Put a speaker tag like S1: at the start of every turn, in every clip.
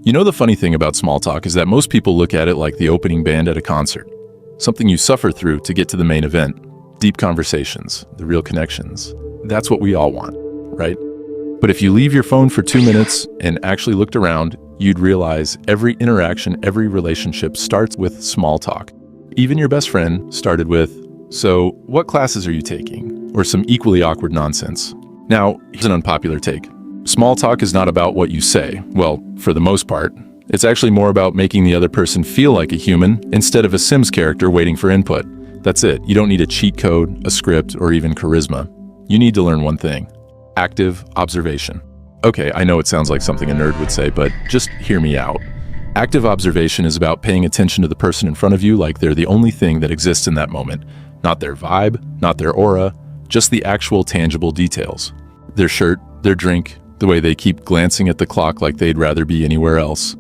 S1: You know, the funny thing about small talk is that most people look at it like the opening band at a concert. Something you suffer through to get to the main event. Deep conversations, the real connections. That's what we all want, right? But if you leave your phone for 2 minutes and actually looked around, you'd realize every interaction, every relationship starts with small talk. Even your best friend started with, "So, what classes are you taking?" Or some equally awkward nonsense. Now, here's an unpopular take. Small talk is not about what you say. Well, for the most part. It's actually more about making the other person feel like a human instead of a Sims character waiting for input. That's it. You don't need a cheat code, a script, or even charisma. You need to learn one thing: active observation. Okay, I know it sounds like something a nerd would say, but just hear me out. Active observation is about paying attention to the person in front of you like they're the only thing that exists in that moment. Not their vibe, not their aura, just the actual tangible details. Their shirt, their drink, the way they keep glancing at the clock like they'd rather be anywhere else.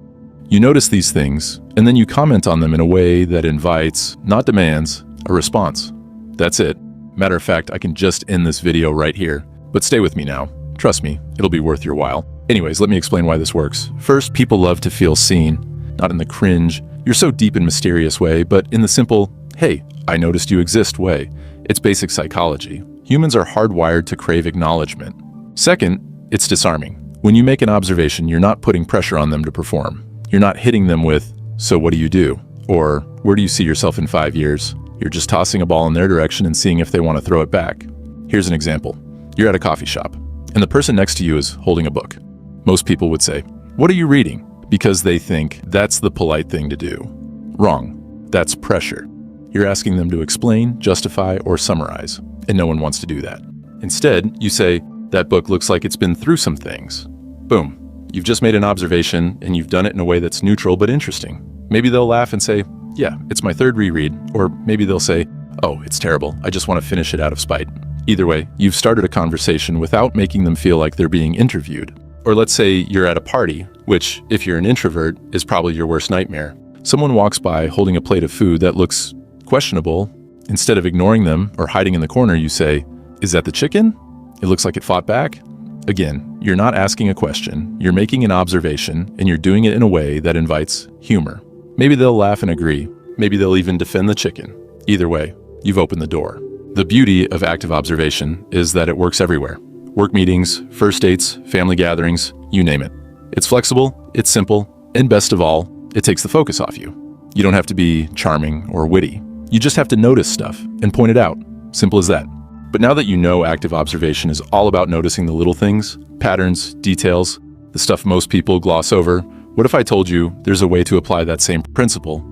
S1: You notice these things, and then you comment on them in a way that invites, not demands, a response. That's it. Matter of fact, I can just end this video right here. But stay with me now. Trust me, it'll be worth your while. Anyways, let me explain why this works. First, people love to feel seen, not in the cringe, "You're so deep and mysterious" way, but in the simple, "Hey, I noticed you exist" way. It's basic psychology. Humans are hardwired to crave acknowledgement. Second, it's disarming. When you make an observation, you're not putting pressure on them to perform. You're not hitting them with, "So what do you do?" Or, "Where do you see yourself in 5 years?" You're just tossing a ball in their direction and seeing if they want to throw it back. Here's an example. You're at a coffee shop, and the person next to you is holding a book. Most people would say, "What are you reading?" Because they think that's the polite thing to do. Wrong. That's pressure. You're asking them to explain, justify, or summarize, and no one wants to do that. Instead, you say, "That book looks like it's been through some things." Boom. You've just made an observation, and you've done it in a way that's neutral but interesting. Maybe they'll laugh and say, "Yeah, it's my third reread," or maybe they'll say, "Oh, it's terrible. I just want to finish it out of spite." Either way, you've started a conversation without making them feel like they're being interviewed. Or let's say you're at a party, which, if you're an introvert, is probably your worst nightmare. Someone walks by holding a plate of food that looks questionable. Instead of ignoring them or hiding in the corner, you say, "Is that the chicken? It looks like it fought back." Again, you're not asking a question, you're making an observation, and you're doing it in a way that invites humor. Maybe they'll laugh and agree. Maybe they'll even defend the chicken. Either way, you've opened the door. The beauty of active observation is that it works everywhere. Work meetings, first dates, family gatherings, you name it. It's flexible, it's simple, and best of all, it takes the focus off you. You don't have to be charming or witty. You just have to notice stuff and point it out. Simple as that. But now that you know active observation is all about noticing the little things, patterns, details, the stuff most people gloss over, what if I told you there's a way to apply that same principle,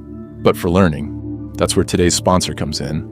S1: but for learning? That's where today's sponsor comes in.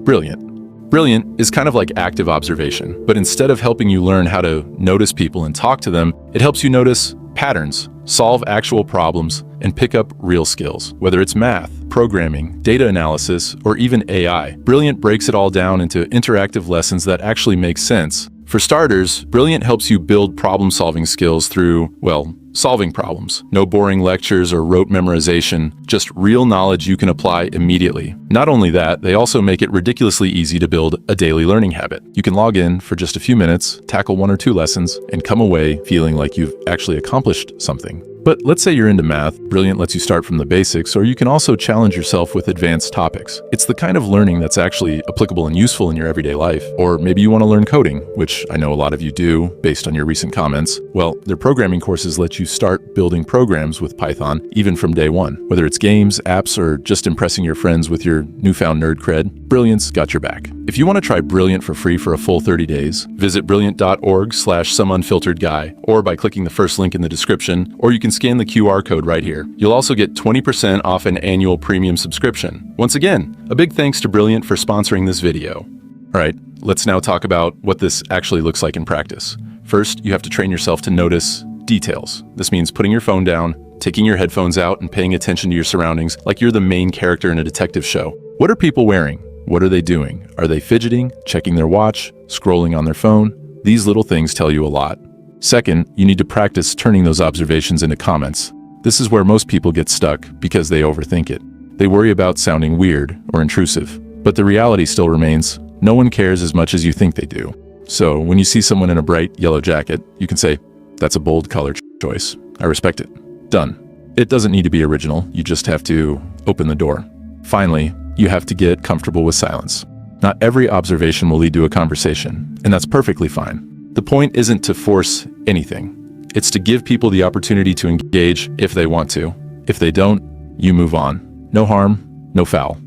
S1: Brilliant. Brilliant is kind of like active observation, but instead of helping you learn how to notice people and talk to them, it helps you notice patterns, solve actual problems, and pick up real skills. Whether it's math, programming, data analysis, or even AI, Brilliant breaks it all down into interactive lessons that actually make sense. For starters, Brilliant helps you build problem-solving skills through, well, solving problems. No boring lectures or rote memorization, just real knowledge you can apply immediately. Not only that, they also make it ridiculously easy to build a daily learning habit. You can log in for just a few minutes, tackle 1 or 2 lessons, and come away feeling like you've actually accomplished something. But let's say you're into math, Brilliant lets you start from the basics, or you can also challenge yourself with advanced topics. It's the kind of learning that's actually applicable and useful in your everyday life. Or maybe you want to learn coding, which I know a lot of you do based on your recent comments. Well, their programming courses let you start building programs with Python even from day one. Whether it's games, apps, or just impressing your friends with your newfound nerd cred, Brilliant's got your back. If you want to try Brilliant for free for a full 30 days, visit brilliant.org/someunfilteredguy, or by clicking the first link in the description, or you can scan the QR code right here. You'll also get 20% off an annual premium subscription. Once again, a big thanks to Brilliant for sponsoring this video. All right, let's now talk about what this actually looks like in practice. First, you have to train yourself to notice details. This means putting your phone down, taking your headphones out, and paying attention to your surroundings like you're the main character in a detective show. What are people wearing? What are they doing? Are they fidgeting, checking their watch, scrolling on their phone? These little things tell you a lot. Second, you need to practice turning those observations into comments. This is where most people get stuck because they overthink it. They worry about sounding weird or intrusive. But the reality still remains, no one cares as much as you think they do. So when you see someone in a bright yellow jacket, you can say, "That's a bold color choice. I respect it." Done. It doesn't need to be original, you just have to open the door. Finally, you have to get comfortable with silence. Not every observation will lead to a conversation, and that's perfectly fine. The point isn't to force anything. It's to give people the opportunity to engage if they want to. If they don't, you move on. No harm, no foul.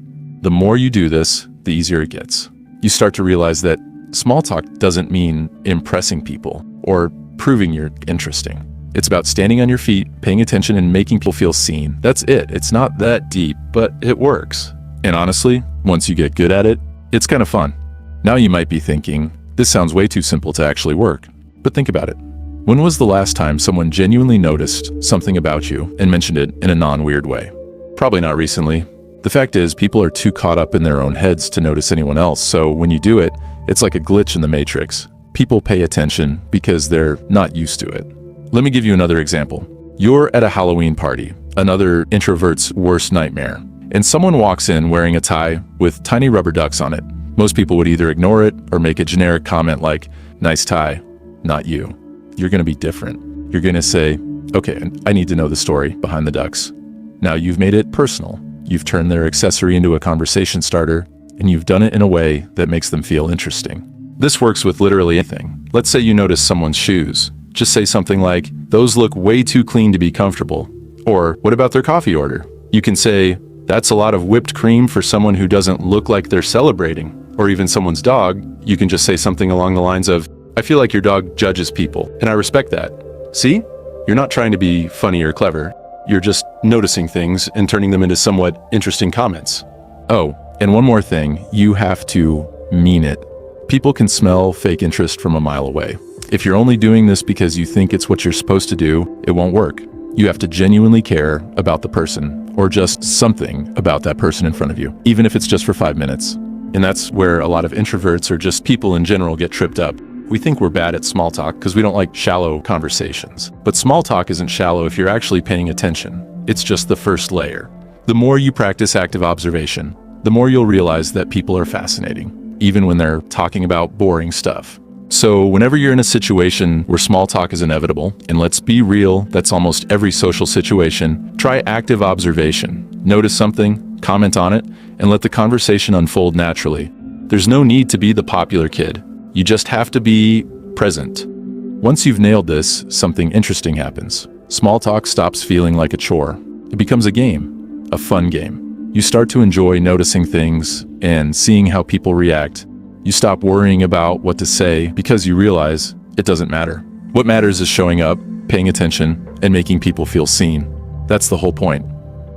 S1: The more you do this, the easier it gets. You start to realize that small talk doesn't mean impressing people or proving you're interesting. It's about standing on your feet, paying attention, and making people feel seen. That's it. It's not that deep, but it works. And honestly, once you get good at it, it's kind of fun. Now you might be thinking, this sounds way too simple to actually work. But think about it. When was the last time someone genuinely noticed something about you and mentioned it in a non-weird way? Probably not recently. The fact is, people are too caught up in their own heads to notice anyone else, so when you do it, it's like a glitch in the matrix. People pay attention because they're not used to it. Let me give you another example. You're at a Halloween party, another introvert's worst nightmare, and someone walks in wearing a tie with tiny rubber ducks on it. Most people would either ignore it or make a generic comment like, "Nice tie, not you." You're going to be different. You're going to say, "Okay, I need to know the story behind the ducks." Now you've made it personal. You've turned their accessory into a conversation starter, and you've done it in a way that makes them feel interesting. This works with literally anything. Let's say you notice someone's shoes. Just say something like, "Those look way too clean to be comfortable." Or, "What about their coffee order?" You can say, "That's a lot of whipped cream for someone who doesn't look like they're celebrating." Or even someone's dog, you can just say something along the lines of, "I feel like your dog judges people, and I respect that." See? You're not trying to be funny or clever. You're just noticing things and turning them into somewhat interesting comments. Oh, and one more thing, you have to mean it. People can smell fake interest from a mile away. If you're only doing this because you think it's what you're supposed to do, it won't work. You have to genuinely care about the person, or just something about that person in front of you, even if it's just for 5 minutes. And that's where a lot of introverts or just people in general get tripped up. We think we're bad at small talk because we don't like shallow conversations. But small talk isn't shallow if you're actually paying attention. It's just the first layer. The more you practice active observation, the more you'll realize that people are fascinating, even when they're talking about boring stuff. So whenever you're in a situation where small talk is inevitable, and let's be real, that's almost every social situation, try active observation. Notice something, comment on it, and let the conversation unfold naturally. There's no need to be the popular kid. You just have to be present. Once you've nailed this, something interesting happens. Small talk stops feeling like a chore. It becomes a game, a fun game. You start to enjoy noticing things and seeing how people react. You stop worrying about what to say because you realize it doesn't matter. What matters is showing up, paying attention, and making people feel seen. That's the whole point.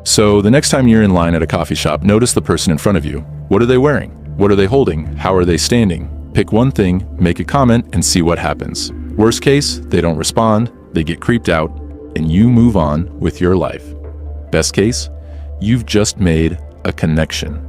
S1: So the next time you're in line at a coffee shop, notice the person in front of you. What are they wearing? What are they holding? How are they standing? Pick one thing, make a comment, and see what happens. Worst case, they don't respond, they get creeped out, and you move on with your life. Best case, you've just made a connection.